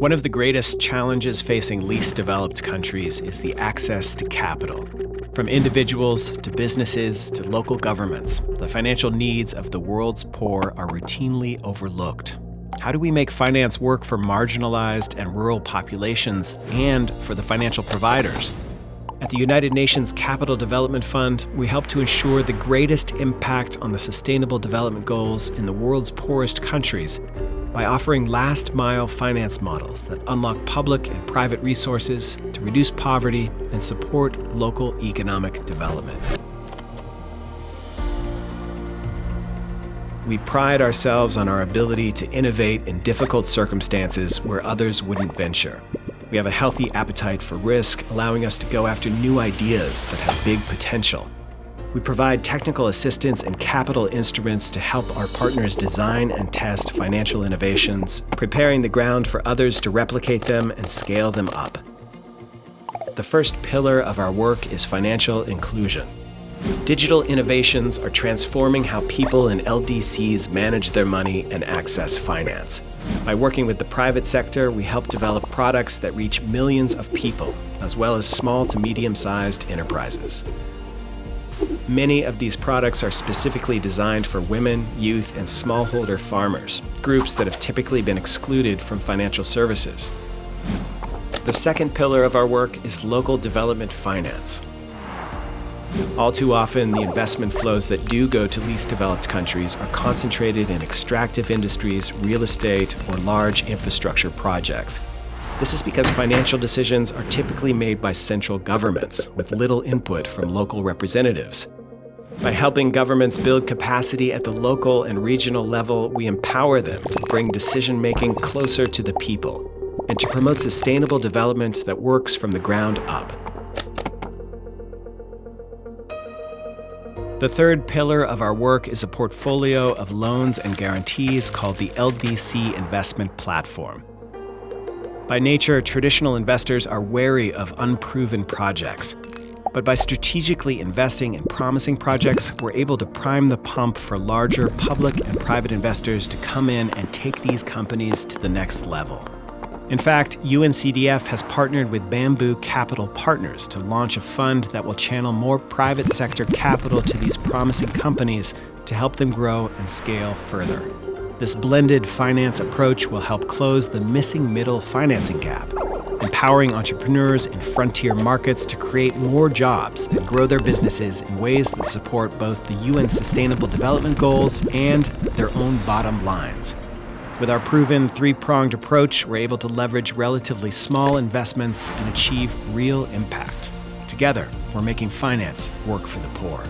One of the greatest challenges facing least developed countries is the access to capital. From individuals to businesses to local governments, the financial needs of the world's poor are routinely overlooked. How do we make finance work for marginalized and rural populations and for the financial providers? At the United Nations Capital Development Fund, we help to ensure the greatest impact on the Sustainable Development Goals in the world's poorest countries by offering last-mile finance models that unlock public and private resources to reduce poverty and support local economic development. We pride ourselves on our ability to innovate in difficult circumstances where others wouldn't venture. We have a healthy appetite for risk, allowing us to go after new ideas that have big potential. We provide technical assistance and capital instruments to help our partners design and test financial innovations, preparing the ground for others to replicate them and scale them up. The first pillar of our work is financial inclusion. Digital innovations are transforming how people in LDCs manage their money and access finance. By working with the private sector, we help develop products that reach millions of people, as well as small to medium-sized enterprises. Many of these products are specifically designed for women, youth, and smallholder farmers, groups that have typically been excluded from financial services. The second pillar of our work is local development finance. All too often, the investment flows that do go to least developed countries are concentrated in extractive industries, real estate, or large infrastructure projects. This is because financial decisions are typically made by central governments, with little input from local representatives. By helping governments build capacity at the local and regional level, we empower them to bring decision-making closer to the people and to promote sustainable development that works from the ground up. The third pillar of our work is a portfolio of loans and guarantees called the LDC Investment Platform. By nature, traditional investors are wary of unproven projects. But by strategically investing in promising projects, we're able to prime the pump for larger public and private investors to come in and take these companies to the next level. In fact, UNCDF has partnered with Bamboo Capital Partners to launch a fund that will channel more private sector capital to these promising companies to help them grow and scale further. This blended finance approach will help close the missing middle financing gap, empowering entrepreneurs in frontier markets to create more jobs and grow their businesses in ways that support both the UN Sustainable Development Goals and their own bottom lines. With our proven three-pronged approach, we're able to leverage relatively small investments and achieve real impact. Together, we're making finance work for the poor.